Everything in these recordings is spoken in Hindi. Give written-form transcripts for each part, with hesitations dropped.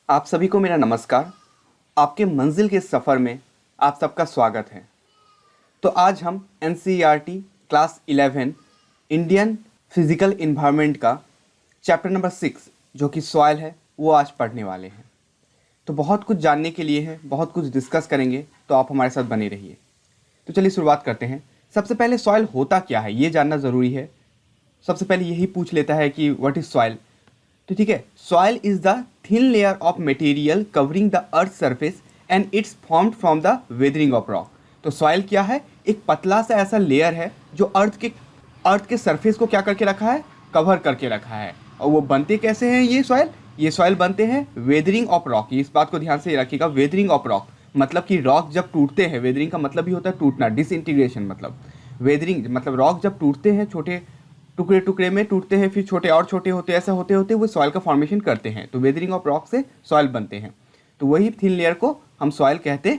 आप सभी को मेरा नमस्कार। आपके मंजिल के सफ़र में आप सबका स्वागत है। तो आज हम NCERT class 11 Indian physical environment का चैप्टर नंबर 6 जो कि सॉइल है वो आज पढ़ने वाले हैं। तो बहुत कुछ जानने के लिए है, बहुत कुछ डिस्कस करेंगे, तो आप हमारे साथ बने रहिए। तो चलिए शुरुआत करते हैं। सबसे पहले सॉइल होता क्या है ये जानना ज़रूरी है। सबसे पहले यही पूछ लेता है कि व्हाट इज़ सॉइल। तो ठीक है, soil is the thin layer of material covering the earth surface and it's formed from the weathering of rock. तो सॉइल क्या है? एक पतला सा ऐसा लेयर है जो अर्थ के सरफेस को क्या करके रखा है? कवर करके रखा है। और वो बनते कैसे हैं ये सॉइल बनते हैं वेदरिंग ऑफ रॉक। इस बात को ध्यान से रखिएगा, वेदरिंग ऑफ रॉक मतलब कि रॉक जब टूटते हैं, वेदरिंग का मतलब ही होता है टूटना, डिसइंटीग्रेशन मतलब वेदरिंग मतलब रॉक जब टूटते हैं, छोटे टुकड़े टुकड़े में टूटते हैं, फिर छोटे और छोटे होते हैं, ऐसा होते होते वो सॉइल का फॉर्मेशन करते हैं। तो वेदरिंग ऑफ रॉक से सॉइल बनते हैं। तो वही थिन लेयर को हम सॉइल कहते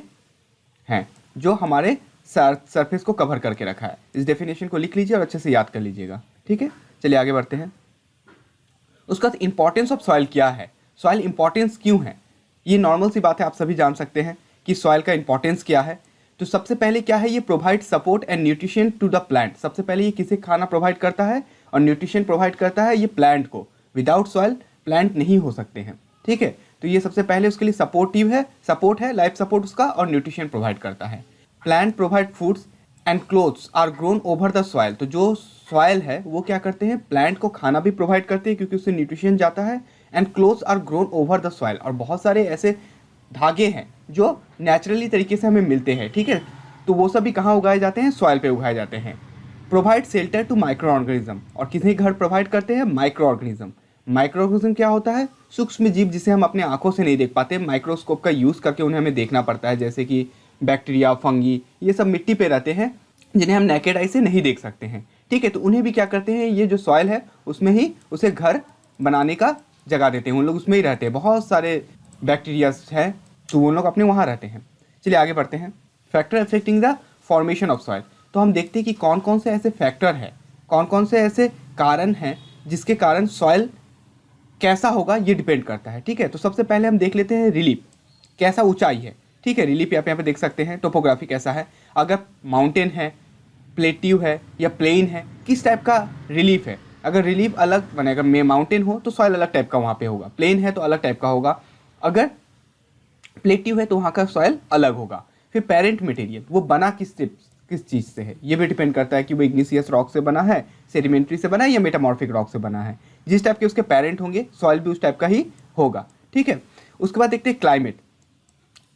हैं जो हमारे सरफेस को कवर करके रखा है। इस डेफिनेशन को लिख लीजिए और अच्छे से याद कर लीजिएगा। ठीक है, चलिए आगे बढ़ते हैं। उसका इंपॉर्टेंस ऑफ सॉइल क्या है, सॉइल इंपॉर्टेंस क्यों है, ये नॉर्मल सी बात है, आप सभी जान सकते हैं कि सॉइल का इंपॉर्टेंस क्या है। तो सबसे पहले क्या है, ये provide support and nutrition to the plant. सबसे पहले ये किसे खाना प्रोवाइड करता है और न्यूट्रिशन प्रोवाइड करता है, ये प्लांट को। विदाउट सॉइल प्लांट नहीं हो सकते हैं। ठीक है, तो ये सबसे पहले उसके लिए सपोर्ट है, लाइफ सपोर्ट उसका, और न्यूट्रिशन प्रोवाइड करता है। Plant provide foods and clothes are grown over the soil. तो जो सॉइल है वो क्या करते हैं, प्लांट को खाना भी प्रोवाइड करते हैं क्योंकि उससे न्यूट्रिशन जाता है। And clothes are grown over the soil, और बहुत सारे ऐसे धागे हैं जो नेचुरली तरीके से हमें मिलते हैं। ठीक है, तो वो सभी कहाँ उगाए जाते हैं? सॉइल पे उगाए जाते हैं। Provide shelter to micro organism, और कितने घर प्रोवाइड करते हैं? Micro organism. माइक्रो ऑर्गेनिज्म क्या होता है? सूक्ष्म जीव जिसे हम अपने आंखों से नहीं देख पाते, माइक्रोस्कोप का यूज़ करके उन्हें हमें देखना पड़ता है, जैसे कि बैक्टीरिया, फंगी, ये सब मिट्टी पे रहते हैं जिन्हें हम नेकेड आई से नहीं देख सकते हैं। ठीक है, तो उन्हें भी क्या करते हैं, ये जो सॉइल है उसमें ही उसे घर बनाने का जगह देते हैं। उन लोग उसमें ही रहते हैं, बहुत सारे बैक्टीरियाज हैं तो वो लोग अपने वहाँ रहते हैं। चलिए आगे बढ़ते हैं। Factor affecting the formation of soil. तो हम देखते हैं कि कौन कौन से ऐसे फैक्टर हैं, कौन कौन से ऐसे कारण हैं जिसके कारण सॉइल कैसा होगा ये डिपेंड करता है। ठीक है, तो सबसे पहले हम देख लेते हैं रिलीफ, कैसा ऊंचाई है। ठीक है, रिलीफ आप यहाँ पे देख सकते हैं, टोपोग्राफी कैसा है, अगर माउंटेन है, प्लेट्यू है या प्लेन है, किस टाइप का रिलीफ है। अगर रिलीफ अलग बनेगा, में माउंटेन हो तो सॉइल अलग टाइप का वहाँ पे होगा, प्लेन है तो अलग टाइप का होगा, अगर प्लेट्यू है तो वहाँ का सॉइल अलग होगा। फिर पेरेंट मटेरियल, वो बना किस चीज़ से है, ये भी डिपेंड करता है कि वो इग्निशियस रॉक से बना है, सेडिमेंट्री से बना है या मेटामॉर्फिक रॉक से बना है। जिस टाइप के उसके पेरेंट होंगे सॉइल भी उस टाइप का ही होगा। ठीक है, उसके बाद देखते हैं क्लाइमेट,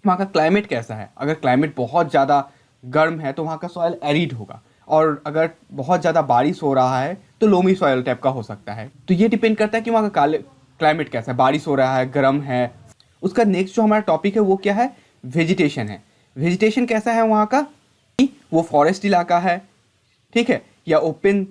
वहाँ का क्लाइमेट कैसा है। अगर क्लाइमेट बहुत ज़्यादा गर्म है तो वहाँ का सॉइल एरिड होगा, और अगर बहुत ज़्यादा बारिश हो रहा है तो लोमी सॉइल टाइप का हो सकता है। तो ये डिपेंड करता है कि वहाँ का क्लाइमेट कैसा है, बारिश हो रहा है, गर्म है। उसका नेक्स्ट जो हमारा टॉपिक है वो क्या है, वेजिटेशन है। वेजिटेशन कैसा है वहाँ का, वो फॉरेस्ट इलाका है, ठीक है, या ओपन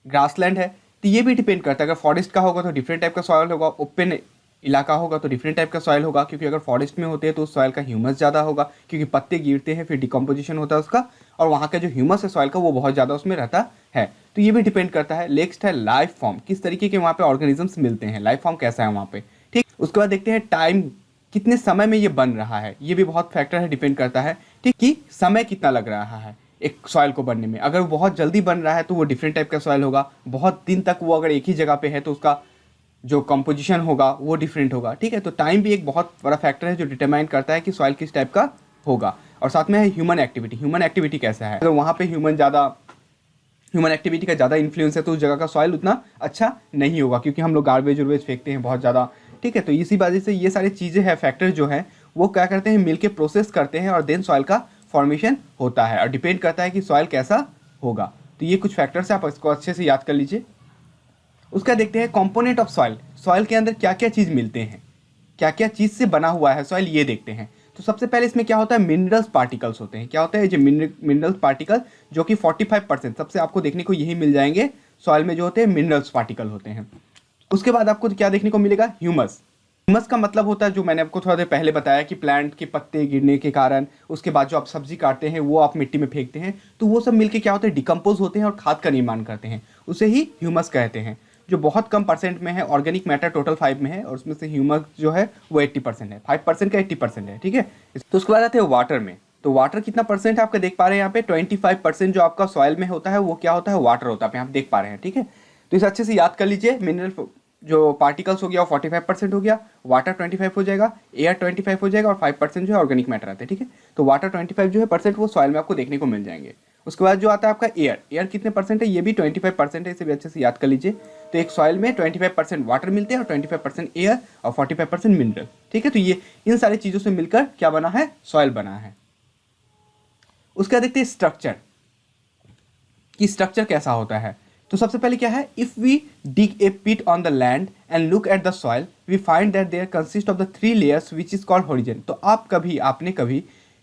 ग्रासलैंड है। तो ये भी डिपेंड करता है, अगर फॉरेस्ट का होगा तो डिफरेंट टाइप का सॉइल होगा, ओपन इलाका होगा तो डिफरेंट टाइप का सॉइल होगा, क्योंकि अगर फॉरेस्ट में होते हैं तो उस सॉइल का ह्यूमस ज़्यादा होगा, क्योंकि पत्ते गिरते हैं फिर डिकम्पोजिशन होता है उसका, और वहाँ का जो ह्यूमस है सॉइल का वो बहुत ज़्यादा उसमें रहता है। तो ये भी डिपेंड करता है। नेक्स्ट है लाइफ फॉर्म, किस तरीके के वहाँ पे ऑर्गेनिजम्स मिलते हैं, लाइफ फॉर्म कैसा है वहाँ पे। ठीक, उसके बाद देखते हैं टाइम, कितने समय में ये बन रहा है, ये भी बहुत फैक्टर है, डिपेंड करता है। ठीक, कि समय कितना लग रहा है एक सॉइल को बनने में। अगर वो बहुत जल्दी बन रहा है तो वो डिफरेंट टाइप का सॉइल होगा, बहुत दिन तक वो अगर एक ही जगह पे है तो उसका जो कंपोजिशन होगा वो डिफरेंट होगा। ठीक है, तो टाइम भी एक बहुत बड़ा फैक्टर है जो डिटरमाइन करता है कि सॉइल किस टाइप का होगा। और साथ में है ह्यूमन एक्टिविटी, ह्यूमन एक्टिविटी कैसा है। अगर वहाँ पे ह्यूमन एक्टिविटी का ज़्यादा इन्फ्लुएंस है तो उस जगह का सॉइल उतना अच्छा नहीं होगा, क्योंकि हम लोग गार्बेज उर्बेज फेंकते हैं बहुत ज़्यादा। ठीक है, तो इसी वजह से ये सारी चीज़ें हैं, फैक्टर जो हैं वो क्या करते हैं, मिल के प्रोसेस करते हैं और देन सॉइल का फॉर्मेशन होता है, और डिपेंड करता है कि सॉइल कैसा होगा। तो ये कुछ फैक्टर्स हैं, आप इसको अच्छे से याद कर लीजिए। उसका देखते हैं कंपोनेंट ऑफ सॉइल, सॉइल के अंदर क्या क्या चीज़ मिलते हैं, क्या क्या चीज़ से बना हुआ है सॉइल, ये देखते हैं। तो सबसे पहले इसमें क्या होता है, मिनरल्स पार्टिकल्स होते हैं। क्या होता है, जो मिनरल्स पार्टिकल, जो कि 45% सबसे आपको देखने को यही मिल जाएंगे सॉइल में, जो होते हैं मिनरल्स पार्टिकल होते हैं। उसके बाद आपको क्या देखने को मिलेगा, ह्यूमस। ह्यूमस का मतलब होता है, जो मैंने आपको थोड़ा देर पहले बताया, कि प्लांट के पत्ते गिरने के कारण, उसके बाद जो आप सब्जी काटते हैं वो आप मिट्टी में फेंकते हैं, तो वो सब मिलके क्या होते हैं, डिकम्पोज होते हैं और खाद का निर्माण करते हैं, उसे ही ह्यूमस कहते हैं। जो बहुत कम परसेंट में है, ऑर्गेनिक मैटर टोटल 5 में है, और उसमें से ह्यूमस जो है वो 80% है, 5% का 80% है, ठीक है। तो उसके बाद आते हैं वाटर में। तो वाटर कितना परसेंट है आपका देख पा रहे हैं यहाँ पे, 25% जो आपका सॉइल में होता है वो क्या होता है, वाटर होता है, आप देख पा रहे हैं, ठीक है। तो इसे अच्छे से याद कर लीजिए, मिनरल जो पार्टिकल्स हो गया वो 45% हो गया, वाटर 25 हो जाएगा, एयर 25 हो जाएगा, और 5% जो है ऑर्गेनिक मैटर आता है, ठीक है। तो वाटर 25 जो है परसेंट वो सॉइल में आपको देखने को मिल जाएंगे। उसके बाद जो आता है आपका एयर, एयर कितने परसेंट है, ये भी 25% है, इसे भी अच्छे से याद कर लीजिए। तो एक सॉइल में 25% वाटर मिलते हैं और 25% एयर और 45% मिनरल, ठीक है। तो ये इन सारी चीज़ों से मिलकर क्या बना है, सॉइल बना है। उसके बाद देखते हैं स्ट्रक्चर, कि स्ट्रक्चर कैसा होता है। तो सबसे पहले क्या है, if we dig a pit on the land and look at the soil we find that there consist of the 3 layers which is called horizon. तो आपने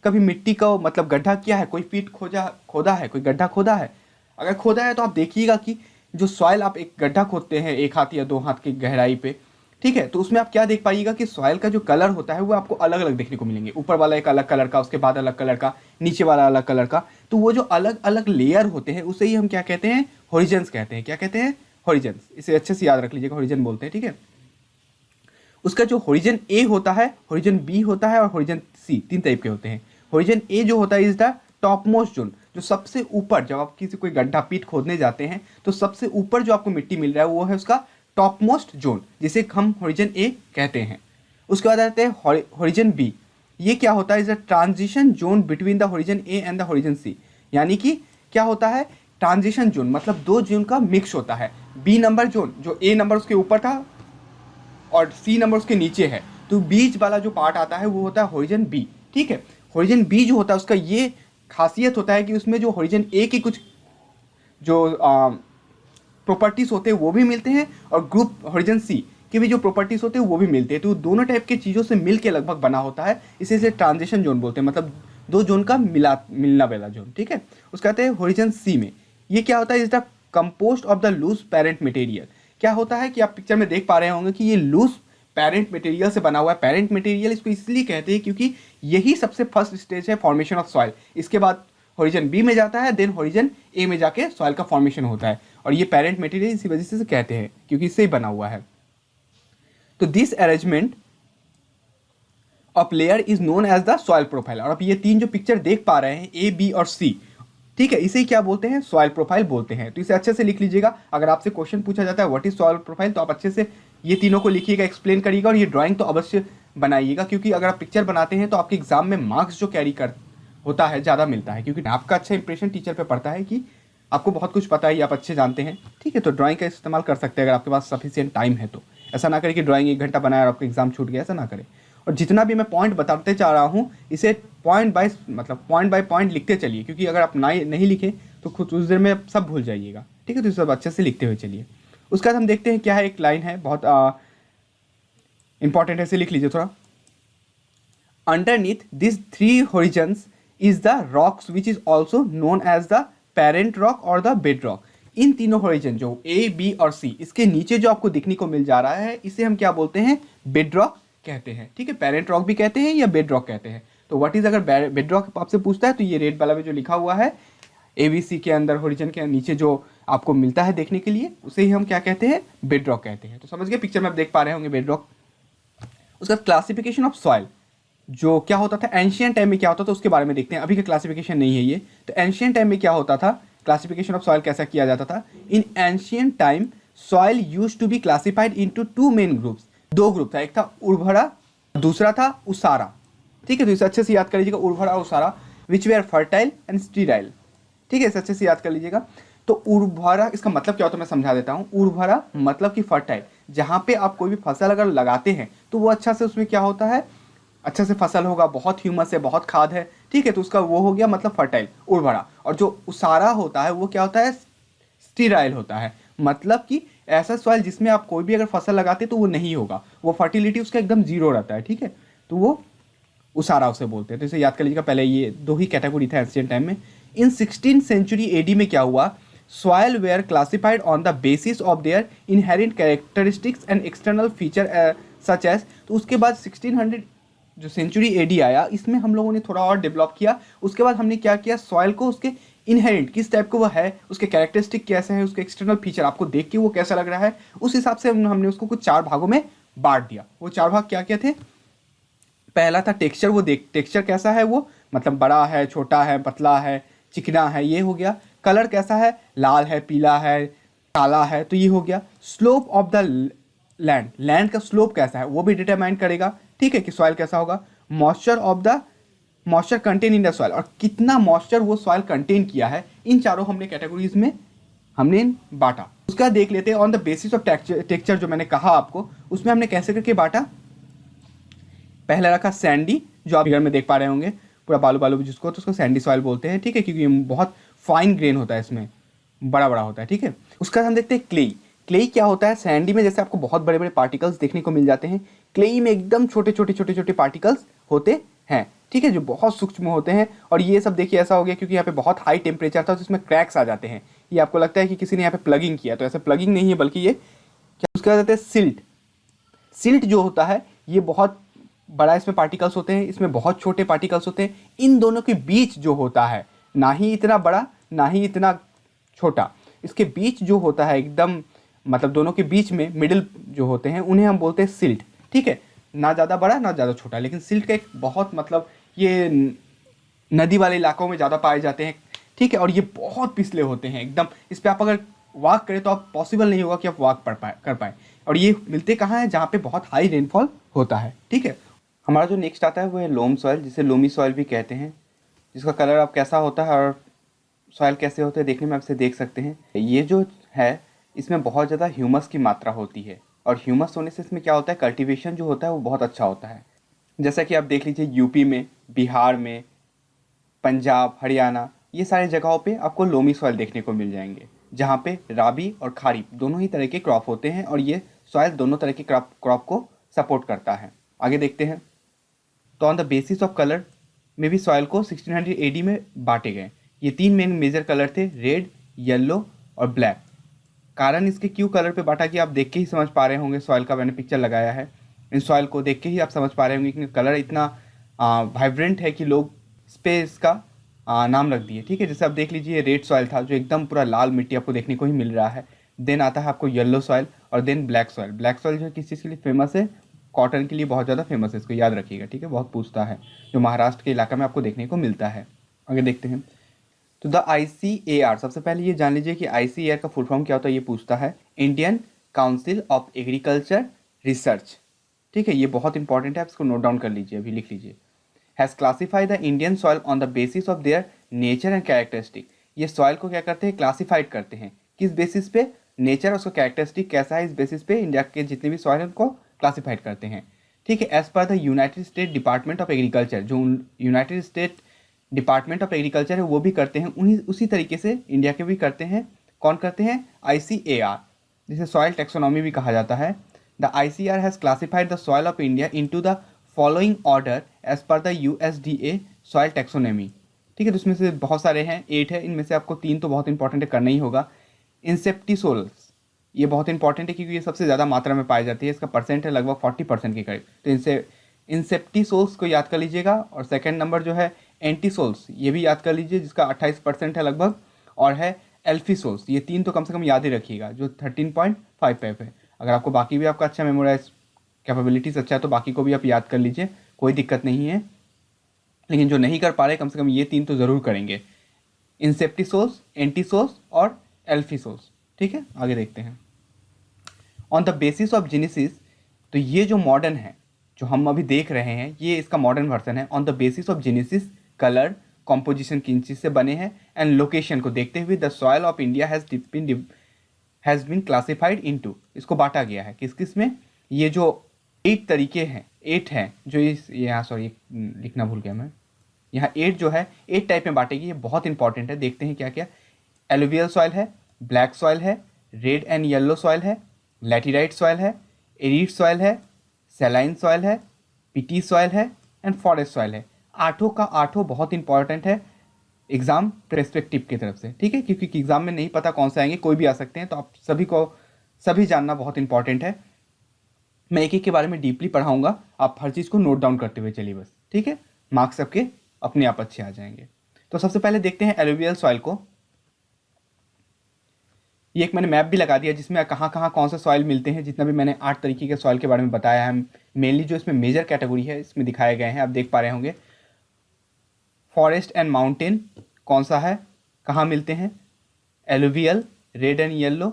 कभी मिट्टी का मतलब गड्ढा किया है, कोई पिट खोदा है, कोई गड्ढा खोदा है। अगर खोदा है तो आप देखिएगा कि जो सॉइल आप एक गड्ढा खोदते हैं 1 हाथ या 2 हाथ की गहराई पे, ठीक है, तो उसमें आप क्या देख पाइएगा कि सॉइल का जो कलर होता है वो आपको अलग अलग देखने को मिलेंगे। ऊपर वाला एक अलग कलर का, उसके बाद अलग कलर का, नीचे वाला अलग कलर का। तो वो जो अलग अलग लेयर होते हैं उसे ही हम क्या कहते हैं, होरिजन्स कहते हैं। क्या कहते हैं, होरिजन्स। इसे अच्छे से याद रख लीजिएगा, होरिजन बोलते हैं, ठीक है। उसका जो होरिजन ए होता है, होरिजन बी होता है और होरिजन सी, 3 टाइप के होते हैं। होरिजन ए जो होता है is the top most zone, जो सबसे ऊपर, जब आप किसी कोई गड्ढा पीट खोदने जाते हैं तो सबसे ऊपर जो आपको मिट्टी मिल रहा है वो है उसका टॉप मोस्ट जोन, जिसे हम होरिजन ए कहते हैं। उसके बाद आते हैं होरिजन बी। ये क्या होता है, is a transition zone between the horizon A and the horizon C. यानी कि क्या होता है, ट्रांजिशन जोन मतलब 2 जोन का मिक्स होता है। बी नंबर जोन, जो ए नंबर उसके ऊपर था और सी नंबर उसके नीचे है, तो बीच वाला जो पार्ट आता है वो होता है होरिजन बी, ठीक है। होरिजन बी जो होता है उसका ये खासियत होता है कि उसमें जो होरिजन ए की कुछ जो प्रॉपर्टीज होते हैं वो भी मिलते हैं, और ग्रुप होरिजन सी के भी जो प्रॉपर्टीज होते हैं वो भी मिलते हैं। तो दोनों टाइप के चीज़ों से मिल के लगभग बना होता है, इसे ट्रांजिशन जोन बोलते हैं, मतलब 2 जोन का मिलना वाला जोन, ठीक है। उसका कहते हैं होरिजन सी में ये क्या होता है, is the compost of the loose parent material. क्या होता है कि आप पिक्चर में देख पा रहे होंगे कि ये लूज पेरेंट मटेरियल से बना हुआ है। पेरेंट मटेरियल इसको इसलिए कहते हैं क्योंकि यही सबसे फर्स्ट स्टेज है फॉर्मेशन ऑफ सॉइल। इसके बाद होरिजन बी में जाता है, देन होरिजन ए में जाके सॉइल का फॉर्मेशन होता है, और ये पेरेंट मटेरियल इसी वजह से कहते हैं क्योंकि इससे ही बना हुआ है। तो this arrangement of layer is known as the soil profile. और अब ये 3 जो पिक्चर देख पा रहे हैं ए, बी और सी, ठीक है, इसे क्या बोलते हैं, सॉइल प्रोफाइल बोलते हैं। तो इसे अच्छे से लिख लीजिएगा। अगर आपसे क्वेश्चन पूछा जाता है व्हाट इज सॉइल प्रोफाइल, तो आप अच्छे से ये तीनों को लिखिएगा, एक्सप्लेन करिएगा, और ये ड्राइंग तो अवश्य बनाइएगा, क्योंकि अगर आप पिक्चर बनाते हैं तो आपके एग्जाम में मार्क्स जो कैरी कर होता है ज़्यादा मिलता है, क्योंकि आपका अच्छा इंप्रेशन टीचर पे पड़ता है कि आपको बहुत कुछ पता है, ये आप अच्छे जानते हैं, ठीक है। तो ड्राइंग का इस्तेमाल कर सकते हैं अगर आपके पास सफिशिएंट टाइम है तो। ऐसा ना करें कि ड्राइंग 1 घंटा बनाया और आपका एग्जाम छूट गया, ऐसा ना करें। और जितना भी मैं पॉइंट बताते जा रहा हूँ इसे पॉइंट बाय पॉइंट लिखते चलिए, क्योंकि अगर आप नहीं लिखें तो खुद उस देर में सब भूल जाइएगा, ठीक है। तो सब अच्छे से लिखते हुए चलिए। उसके बाद हम देखते हैं क्या है, एक लाइन है बहुत इंपॉर्टेंट है, इसे लिख लीजिए थोड़ा। Underneath this 3 horizons is the rocks which is also known as the parent rock और द बेड रॉक। इन तीनों होरिजन जो ए, बी और सी, इसके नीचे जो आपको दिखने को मिल जा रहा है इसे हम क्या बोलते हैं, बेड रॉक कहते हैं, ठीक है। पेरेंट रॉक भी कहते हैं या बेड रॉक कहते हैं। तो व्हाट इज, अगर बेड रॉक आपसे पूछता है तो ये रेड वाला में जो लिखा हुआ है ABC के अंदर होरिजन के नीचे जो आपको मिलता है देखने के लिए, उसे ही हम क्या कहते हैं, बेड रॉक कहते हैं। तो समझ गए, पिक्चर में आप देख पा रहे होंगे बेड रॉक। उसका क्लासिफिकेशन ऑफ सॉइल जो क्या होता था एंशियंट टाइम में, क्या होता था उसके बारे में देखते हैं। अभी का क्लासिफिकेशन नहीं है ये। तो एंशियंट टाइम में क्या होता था, क्लासिफिकेशन ऑफ सॉइल कैसा किया जाता था। In ancient time soil used to be classified into 2 main groups. 2 group था, एक था उर्वरा, दूसरा था उसारा, ठीक है। तो इसे अच्छे से याद कर लीजिएगा, उर्वरा और उसारा, विच वे आर फर्टाइल एंड स्टीराइल, ठीक है। इसे अच्छे से याद कर लीजिएगा। तो उर्वरा इसका मतलब क्या होता है मैं समझा देता हूँ। उर्वरा मतलब कि फर्टाइल, जहाँ पे आप कोई भी फसल अगर लगाते हैं तो वो अच्छा से उसमें क्या होता है, अच्छा से फसल होगा, बहुत ह्यूमस है, बहुत खाद है, ठीक है। तो उसका वो हो गया मतलब फर्टाइल, उर्वरा। और जो उसारा होता है वो क्या होता है, स्टीराइल होता है, मतलब कि ऐसा सॉइल जिसमें आप कोई भी अगर फसल लगाते तो वो नहीं होगा, वो फर्टिलिटी उसका एकदम जीरो रहता है, ठीक है। तो वो उसारा उसे बोलते हैं। तो इसे याद कर लीजिएगा। पहले ये 2 ही कैटेगरी था एंशिएंट टाइम में। इन 16th सेंचुरी AD में क्या हुआ, soil were classified on the basis of their inherent characteristics and external feature such as. तो उसके बाद 1600 जो सेंचुरी AD आया, इसमें हम लोगों ने थोड़ा और डेवलप किया। उसके बाद हमने क्या किया, सॉइल को उसके इनहेरेंट किस टाइप का वो है, उसके कैरेक्टरिस्टिक कैसे है, उसके एक्सटर्नल फीचर आपको देख के वो कैसा लग रहा है, उस हिसाब से हमने उसको कुछ 4 भागों में बांट दिया। वो 4 भाग क्या क्या थे? पहला था टेक्सचर, वो देख टेक्सचर कैसा है, वो मतलब बड़ा है, छोटा है, पतला है, चिकना है, ये हो गया। कलर कैसा है, लाल है, पीला है, काला है, तो ये हो गया। Slope of the land, land का स्लोप कैसा है वो भी डिटरमाइन करेगा, ठीक है, कि सॉइल कैसा होगा। Moisture of the moisture contain in the soil, और कितना मॉइस्चर वो सॉइल कंटेन किया है, इन चारों हमने कैटेगरीज में हमने बांटा। उसका देख लेते हैं on the basis of texture, जो मैंने कहा आपको, उसमें हमने कैसे करके बांटा। पहला रखा सैंडी, जो आप फिगर में देख पा रहे होंगे, पूरा बालू बालू जिसको, तो उसको सैंडी सॉइल बोलते हैं, ठीक है, क्योंकि बहुत फाइन ग्रेन होता है, इसमें बड़ा बड़ा होता है, ठीक है। उसका हम देखते हैं क्लेई। क्लेई क्या होता है? सैंडी में जैसे आपको बहुत बड़े बड़े पार्टिकल्स देखने को मिल जाते हैं, क्लेई में एकदम छोटे छोटे छोटे छोटे पार्टिकल्स होते हैं, ठीक है, जो बहुत सूक्ष्म होते हैं। और ये सब देखिए ऐसा हो गया क्योंकि यहाँ पे बहुत हाई टेम्परेचर था, तो इसमें क्रैक्स आ जाते हैं। ये आपको लगता है कि किसी ने यहाँ पे प्लगिंग किया, तो ऐसे प्लगिंग नहीं है, बल्कि ये क्या उसका कहते हैं सिल्ट। सिल्ट जो होता है ये बहुत बड़ा इसमें पार्टिकल्स होते हैं, इसमें बहुत छोटे पार्टिकल्स होते हैं। इन दोनों के बीच जो होता है, ना ही इतना बड़ा ना ही इतना छोटा, इसके बीच जो होता है एकदम, मतलब दोनों के बीच में मिडिल जो होते हैं, उन्हें हम बोलते हैं सिल्ट, ठीक है। ना ज़्यादा बड़ा ना ज़्यादा छोटा, लेकिन सिल्ट का एक बहुत मतलब ये नदी वाले इलाकों में ज़्यादा पाए जाते हैं, ठीक है। और ये बहुत पिछले होते हैं एकदम, इस पर आप अगर वॉक करें तो आप पॉसिबल नहीं होगा कि आप वॉक कर पाए। और ये मिलते कहाँ हैं? जहाँ पे बहुत हाई रेनफॉल होता है, ठीक है। हमारा जो नेक्स्ट आता है वो है लोम सॉइल, जिसे लोमी सॉइल भी कहते हैं, जिसका कलर अब कैसा होता है और सॉइल कैसे होते हैं देखने में आपसे देख सकते हैं। ये जो है इसमें बहुत ज़्यादा ह्यूमस की मात्रा होती है, और ह्यूमस होने से इसमें क्या होता है, कल्टीवेशन जो होता है वो बहुत अच्छा होता है। जैसा कि आप देख लीजिए यूपी में, बिहार में, पंजाब, हरियाणा, ये सारी जगहों पे आपको लोमी सॉइल देखने को मिल जाएंगे, जहाँ पे राबी और खारीफ दोनों ही तरह के क्रॉप होते हैं, और ये सॉइल दोनों तरह के क्रॉप को सपोर्ट करता है। आगे देखते हैं। तो on the basis of colour में भी सॉइल को 1600 AD में बांटे गए। ये 3 मेन मेजर कलर थे, रेड, येलो और ब्लैक। कारण इसके क्यों कलर पे बांटा कि आप देख के ही समझ पा रहे होंगे, सॉइल का मैंने पिक्चर लगाया है, इन सॉइल को देख के ही आप समझ पा रहे होंगे कि कलर इतना वाइब्रेंट है कि लोग इस पर इसका नाम रख दिए, ठीक है। जैसे आप देख लीजिए रेड सॉइल था, जो एकदम पूरा लाल मिट्टी आपको देखने को ही मिल रहा है। देन आता है आपको येलो सॉइल, और then black soil. Black soil जो है किस चीज़ के लिए फेमस है? कॉटन के लिए बहुत ज़्यादा फेमस है, इसको याद रखिएगा, ठीक है, बहुत पूछता है, जो महाराष्ट्र के इलाका में आपको देखने को मिलता है। आगे देखते हैं। तो द ICAR, सबसे पहले ये जान लीजिए कि ICAR का फुल फॉर्म क्या होता है, ये पूछता है। Indian council of agriculture research, ठीक है, ये बहुत इंपॉर्टेंट है, आप इसको नोट डाउन कर लीजिए, अभी लिख लीजिए। Has classified the Indian soil on the basis of their nature and characteristic. ये सॉइल को क्या करते हैं? क्लासीफाइड करते हैं। किस बेसिस पे? नेचर और उसका कैरेक्टरिस्टिक कैसा है, इस बेसिस पे इंडिया के जितने भी सॉइल हैं उनको क्लासीफाइड करते हैं, ठीक है। एज पर the United State Department of Agriculture, जो United State Department of Agriculture है वो भी करते हैं, उन्हीं उसी तरीके से इंडिया के भी करते हैं। कौन करते हैं? ICAR, जिसे सॉइल टेक्सोनॉमी भी कहा जाता है। The ICAR has classified the soil of India into the following order as पर द USDA सॉइल टेक्सोनॉमी, ठीक है। तो उसमें से बहुत सारे हैं, 8 है, इनमें से आपको 3 तो बहुत इंपॉर्टेंट है, करना ही होगा। इंसेप्टिसोल्स, ये बहुत इंपॉर्टेंट है क्योंकि ये सबसे ज़्यादा मात्रा में पाई जाती है, इसका परसेंट है लगभग 40% के करीब, तो इनसे इंसेप्टिसोल्स को याद कर लीजिएगा। और सेकंड नंबर जो है एंटीसोल्स, ये भी याद कर लीजिए, जिसका 28% है लगभग, और है एल्फिसोल्स। ये 3 तो कम से कम याद ही रखिएगा, जो 13.55 है। अगर आपको बाकी भी आपका अच्छा मेमोराइज कैपेबिलिटीज़ अच्छा है तो बाकी को भी आप याद कर लीजिए, कोई दिक्कत नहीं है। लेकिन जो नहीं कर पा रहे, कम से कम ये 3 तो ज़रूर करेंगे, इंसेप्टिसोल्स, एंटीसोल्स और एल्फिसोल्स, ठीक है। आगे देखते हैं। On the basis of genesis, तो ये जो मॉडर्न है जो हम अभी देख रहे हैं, ये इसका मॉडर्न वर्जन है। On the basis of genesis, colour, composition किन चीज़ से बने हैं, एंड लोकेशन को देखते हुए the soil of India has been classified into, इसको बांटा गया है किस किस में। ये जो 8 तरीके हैं, 8 हैं जो इस यहाँ, सॉरी लिखना भूल गया मैं, यहाँ 8 जो है 8 टाइप में बांटेगी, ये बहुत इंपॉर्टेंट है। देखते हैं क्या क्या। एलुवियल सॉइल है, ब्लैक सॉइल है, रेड एंड येलो सॉइल है, लैटेराइट सॉइल है, एरिड सॉइल है, सैलाइन सॉइल है, पिटी सॉइल है, एंड फॉरेस्ट सॉइल है। आठों का आठों बहुत इंपॉर्टेंट है एग्जाम पर्सपेक्टिव की तरफ से, ठीक है, क्योंकि एग्जाम में नहीं पता कौन से आएंगे, कोई भी आ सकते हैं, तो आप सभी को सभी जानना बहुत इंपॉर्टेंट है। मैं एक एक के बारे में डीपली पढ़ाऊंगा, आप हर चीज़ को नोट डाउन करते हुए चलिए बस, ठीक है। मार्क्स सबके अपने आप अच्छे आ जाएंगे। तो सबसे पहले देखते हैं एलुवियल सॉइल को। ये एक मैंने मैप भी लगा दिया जिसमें कहाँ कहाँ कौन से सॉइल मिलते हैं। जितना भी मैंने 8 तरीके के सॉइल के बारे में बताया है, मेनली जो इसमें मेजर कैटेगरी है इसमें दिखाए गए हैं, आप देख पा रहे होंगे। फॉरेस्ट एंड माउंटेन कौन सा है, कहाँ मिलते हैं, alluvial, red and yellow,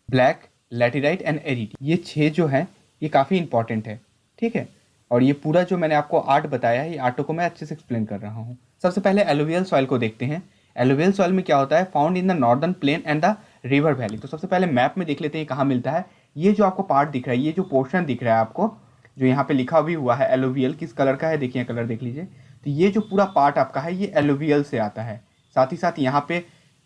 black, laterite and arid, ये 6 जो हैं ये काफ़ी इंपॉर्टेंट है, ठीक है। और ये पूरा जो मैंने आपको 8 बताया है, ये 8 को मैं अच्छे से एक्सप्लेन कर रहा हूँ। सबसे पहले एलुवियल सॉइल को देखते हैं। एलुवियल सॉइल में क्या होता है, found in the northern plain and the river valley. तो सबसे पहले मैप में देख लेते हैं कहाँ मिलता है। ये जो आपको पार्ट दिख रहा है, ये जो पोर्शन दिख रहा है आपको, जो यहाँ पे लिखा भी हुआ है एलुवियल, किस कलर का है देखिए, कलर देख लीजिए। तो ये जो पूरा पार्ट आपका है ये एलुवियल से आता है। साथ ही साथ यहाँ पे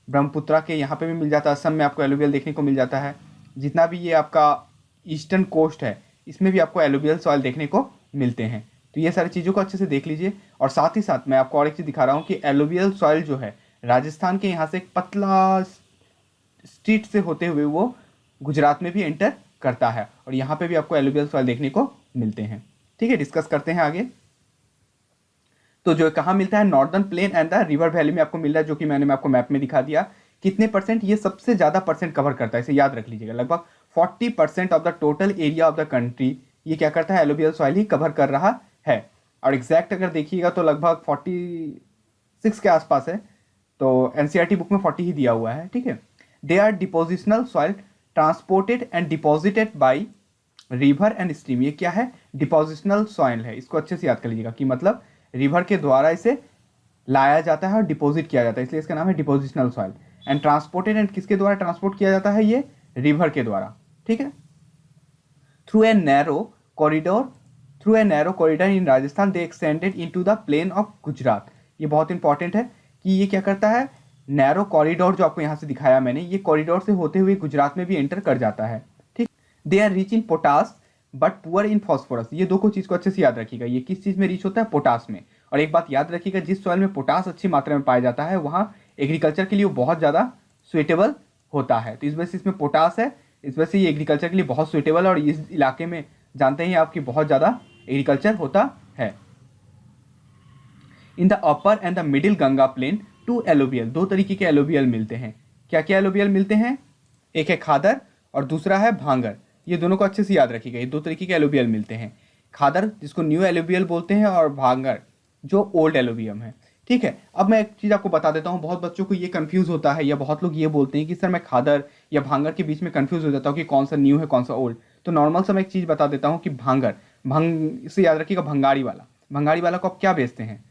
ब्रह्मपुत्रा के यहाँ पे भी मिल जाता है, असम में आपको एलुवियल देखने को मिल जाता है। जितना भी ये आपका ईस्टर्न कोस्ट है इसमें भी आपको एलुवियल सॉइल देखने को मिलते हैं। तो ये सारी चीज़ों को अच्छे से देख लीजिए। और साथ ही साथ मैं आपको और एक चीज़ दिखा रहा हूँ कि एलुवियल सॉइल जो है राजस्थान के यहाँ से एक पतला स्ट्रीट से होते हुए वो गुजरात में भी एंटर करता है, और यहाँ पे भी आपको एलुवियल सॉइल देखने को मिलते हैं, ठीक है। डिस्कस करते हैं आगे। तो जो कहाँ मिलता है, northern plain and the river valley में आपको मिल रहा है, जो कि मैंने आपको मैप में दिखा दिया। कितने परसेंट, ये सबसे ज़्यादा परसेंट कवर करता है, इसे याद रख लीजिएगा। लगभग 40% of the total area of the country ये क्या करता है, एलुवियल सॉइल ही कवर कर रहा है। और एग्जैक्ट अगर देखिएगा तो लगभग 46 के आसपास है। तो एनसीईआरटी बुक में 40 ही दिया हुआ है, ठीक है। They are depositional soil transported and deposited by river and stream. ये क्या है, डिपोजिशनल सॉइल है। इसको अच्छे से याद कर लीजिएगा कि मतलब रिवर के द्वारा इसे लाया जाता है और डिपॉजिट किया जाता है, इसलिए इसका नाम है depositional soil. And transported, and किसके द्वारा ट्रांसपोर्ट किया जाता है, ये रिवर के द्वारा, ठीक है। Through a narrow corridor in Rajasthan they extended into the plain of Gujarat. ये बहुत इंपॉर्टेंट है कि ये क्या करता है, नैरो कॉरिडोर जो आपको यहाँ से दिखाया मैंने, ये कॉरिडोर से होते हुए गुजरात में भी एंटर कर जाता है, ठीक। They are rich in potash but poor in phosphorus. ये दो को चीज़ को अच्छे से याद रखिएगा। ये किस चीज़ में रिच होता है, पोटास में। और एक बात याद रखिएगा, जिस सॉइल में पोटास अच्छी मात्रा में पाया जाता है वहाँ एग्रीकल्चर के लिए बहुत ज़्यादा सुइटेबल होता है। तो इस वजह से इसमें पोटास है, इस वजह से ये एग्रीकल्चर के लिए बहुत सुइटेबल है। और इस इलाके में जानते हैं आपकी बहुत ज़्यादा एग्रीकल्चर होता है। In the upper and the middle Ganga plain two alluvial, 2 तरीके के एलुवियल मिलते हैं। क्या क्या एलुवियल मिलते हैं, एक है खादर और दूसरा है भांगर। ये दोनों को अच्छे से याद रखिएगा, ये 2 तरीके के एलुवियल मिलते हैं। खादर जिसको न्यू एलुवियल बोलते हैं, और भांगर जो ओल्ड एलुवियम है, ठीक है। अब मैं एक चीज़ आपको बता देता हूँ, बहुत बच्चों को ये कंफ्यूज होता है, या बहुत लोग ये बोलते हैं कि सर मैं खादर या भांगर के बीच में कंफ्यूज हो जाता हूँ कि कौन सा न्यू है कौन सा ओल्ड। तो नॉर्मल सा मैं एक चीज़ बता देता हूँ कि भांगर, इसे याद रखिएगा, भंगारी वाला को आप क्या बेचते हैं,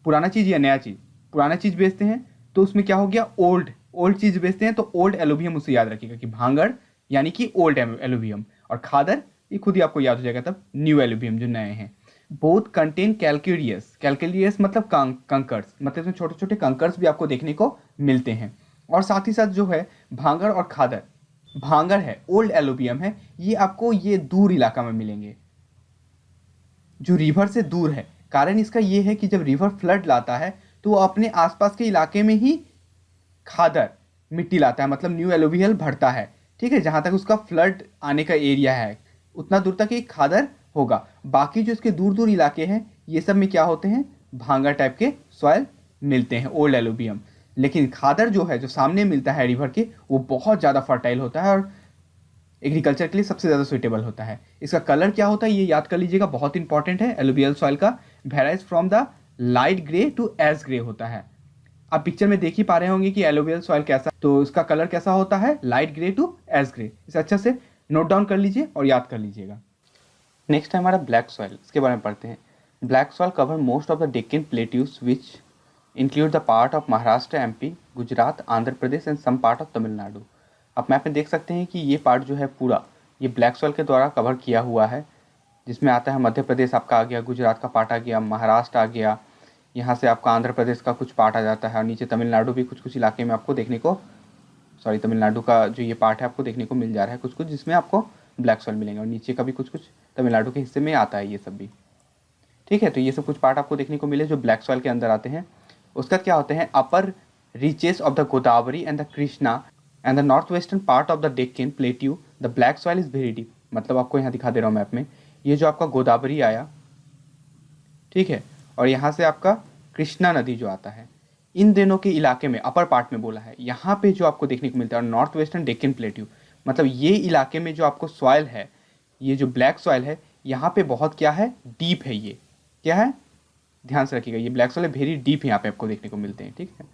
पुराना चीज़ या नया चीज़, पुराना चीज़ बेचते हैं तो उसमें क्या हो गया, ओल्ड चीज़ बेचते हैं तो ओल्ड एलुवियम, उसे याद रखिएगा कि भांगड़ यानी कि ओल्ड एलुवियम, और खादर ये खुद ही आपको याद हो जाएगा तब न्यू एलुवियम जो नए हैं। बोथ कंटेन कैलकेरियस मतलब कंकर्स, मतलब इसमें छोटे छोटे कंकर्स भी आपको देखने को मिलते हैं। और साथ ही साथ जो है भांगड़ और खादर, भांगड़ है ओल्ड एलुवियम है, ये आपको ये दूर इलाका में मिलेंगे, जो रिवर से दूर है। कारण इसका ये है कि जब रिवर फ्लड लाता है तो वो अपने आसपास के इलाके में ही खादर मिट्टी लाता है, मतलब न्यू एलुवियल भरता है, ठीक है। जहाँ तक उसका फ्लड आने का एरिया है उतना दूर तक ही खादर होगा। बाकी जो इसके दूर दूर इलाके हैं ये सब में क्या होते हैं, भांगा टाइप के सॉइल मिलते हैं, ओल्ड एलुवियम। लेकिन खादर जो है, जो सामने मिलता है रिवर के, वो बहुत ज़्यादा फर्टाइल होता है और एग्रीकल्चर के लिए सबसे ज़्यादा सुइटेबल होता है। इसका कलर क्या होता है ये याद कर लीजिएगा, बहुत इंपॉर्टेंट है। एलुवियल सॉइल का varies from the light grey to ash grey होता है। आप पिक्चर में देख ही पा रहे होंगे कि एलुवियल सॉइल कैसा, तो इसका कलर कैसा होता है, light grey to ash grey. इसे अच्छा से नोट डाउन कर लीजिए और याद कर लीजिएगा। नेक्स्ट है हमारा ब्लैक सॉइल, इसके बारे में पढ़ते हैं। Black soil cover most of the Deccan plateaus which include the part of Maharashtra, MP, Gujarat, Andhra Pradesh and some part of Tamil Nadu. आप मैप में देख सकते हैं कि ये पार्ट जो है पूरा ये ब्लैक सॉइल के द्वारा कवर किया हुआ है, जिसमें आता है मध्य प्रदेश आपका आ गया, गुजरात का पार्ट आ गया, महाराष्ट्र आ गया, यहाँ से आपका आंध्र प्रदेश का कुछ पार्ट आ जाता है, और नीचे तमिलनाडु भी कुछ कुछ इलाके में आपको देखने को, तमिलनाडु का जो ये पार्ट है आपको देखने को मिल जा रहा है कुछ कुछ, जिसमें आपको ब्लैक सॉइल मिलेंगे, और नीचे का भी कुछ कुछ तमिलनाडु के हिस्से में आता है ये सब भी, ठीक है। तो ये सब कुछ पार्ट आपको देखने को मिले जो ब्लैक सॉइल के अंदर आते हैं। उसका क्या होते हैं, upper reaches of the Godavari and the Krishna and the north western part of the Deccan plateau the black soil is very deep. मतलब आपको यहाँ दिखा दे रहा हूँ मैप में, ये जो आपका गोदावरी आया, ठीक है, और यहाँ से आपका कृष्णा नदी जो आता है, इन दोनों के इलाके में अपर पार्ट में बोला है, यहाँ पे जो आपको देखने को मिलता है नॉर्थ वेस्टर्न डेक्कन प्लेट्यू, मतलब ये इलाके में जो आपको सॉइल है, ये जो ब्लैक सॉइल है यहाँ पे बहुत क्या है, डीप है। ये क्या है, ध्यान से रखिएगा, ये ब्लैक सॉइल वेरी डीप यहाँ पे आपको देखने को मिलते हैं, ठीक है।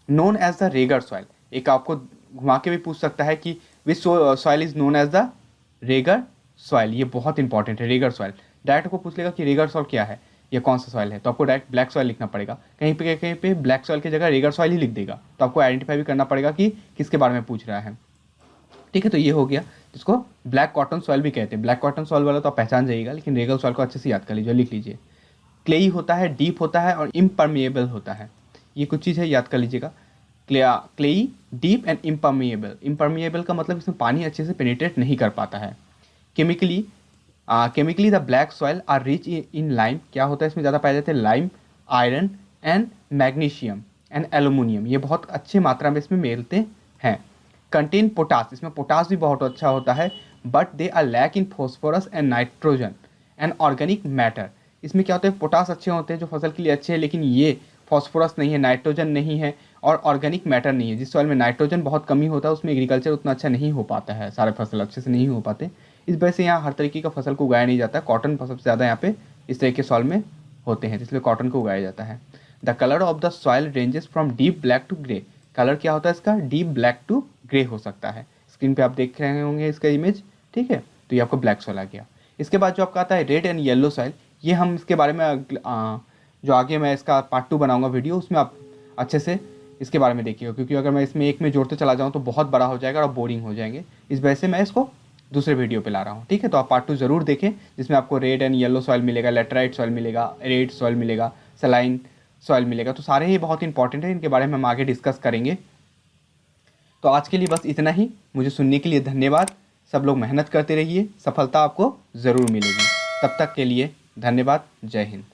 Known as the regur soil, एक आपको घुमा के भी पूछ सकता है कि which soil is known as the regur soil, ये बहुत इंपॉर्टेंट है। रेगर सॉइल डायरेक्ट को पूछ लेगा कि रेगर सॉइल क्या है, ये कौन सा सॉइल है, तो आपको डायरेक्ट ब्लैक सॉइल लिखना पड़ेगा। कहीं पे ब्लैक सॉइल की जगह रेगर सॉइल ही लिख देगा, तो आपको आइडेंटिफाई भी करना पड़ेगा कि किसके बारे में पूछ रहा है, ठीक है। तो ये हो गया, जिसको ब्लैक कॉटन सॉइल भी कहते हैं। ब्लैक कॉटन सॉइल वाला तो आप पहचान जाइएगा, लेकिन रेगर सॉइल को अच्छे से याद कर लीजिए, लिख लीजिए। क्लेई होता है, डीप होता है और इम्परमिएबल होता है, ये कुछ चीज़ है, याद कर लीजिएगा। Clayey, deep and impermeable. Impermeable का मतलब इसमें पानी अच्छे से पेनिट्रेट नहीं कर पाता है। Chemically the black soil are rich in lime, क्या होता है इसमें ज़्यादा पाए जाते हैं, lime, iron and magnesium and aluminium, ये बहुत अच्छी मात्रा में इसमें मिलते हैं। कंटेन पोटास, इसमें पोटास भी बहुत अच्छा होता है, but they are lack in phosphorus and nitrogen and organic matter. इसमें क्या होता है, पोटास अच्छे होते हैं जो फसल के लिए अच्छे हैं, लेकिन ये फॉस्फोरस नहीं है, नाइट्रोजन नहीं है और ऑर्गेनिक मैटर नहीं है। जिस सॉइल में नाइट्रोजन बहुत कमी होता है उसमें एग्रीकल्चर उतना अच्छा नहीं हो पाता है, सारे फसल अच्छे से नहीं हो पाते। इस वजह से यहाँ हर तरीके का फसल को उगाया नहीं जाता। कॉटन सबसे ज़्यादा यहाँ पे इस तरह के सॉइल में होते हैं, इसलिए कॉटन को उगाया जाता है। The colour of the soil ranges from deep black to grey, colour क्या होता है इसका, डीप ब्लैक टू ग्रे हो सकता है। स्क्रीन पे आप देख रहे होंगे इसका इमेज, ठीक है। तो ये आपको ब्लैक सॉइल आ गया। इसके बाद जो आपका आता है रेड एंड येलो सॉइल, ये हम इसके बारे में जो आगे मैं इसका पार्ट 2 बनाऊंगा वीडियो, उसमें आप अच्छे से इसके बारे में देखिएगा, क्योंकि अगर मैं इसमें एक में जोड़ते चला जाऊँ तो बहुत बड़ा हो जाएगा और बोरिंग हो जाएंगे। इस वजह से मैं इसको दूसरे वीडियो पे ला रहा हूँ, ठीक है। तो आप पार्ट 2 ज़रूर देखें, जिसमें आपको रेड एंड येलो सॉइल मिलेगा, लेटराइट सॉइल मिलेगा, रेड सॉइल मिलेगा, सलाइन सॉइल मिलेगा। तो सारे ही बहुत इंपॉर्टेंट है, इनके बारे में हम आगे डिस्कस करेंगे। तो आज के लिए बस इतना ही। मुझे सुनने के लिए धन्यवाद। सब लोग मेहनत करते रहिए, सफलता आपको ज़रूर मिलेगी। तब तक के लिए धन्यवाद। जय हिंद।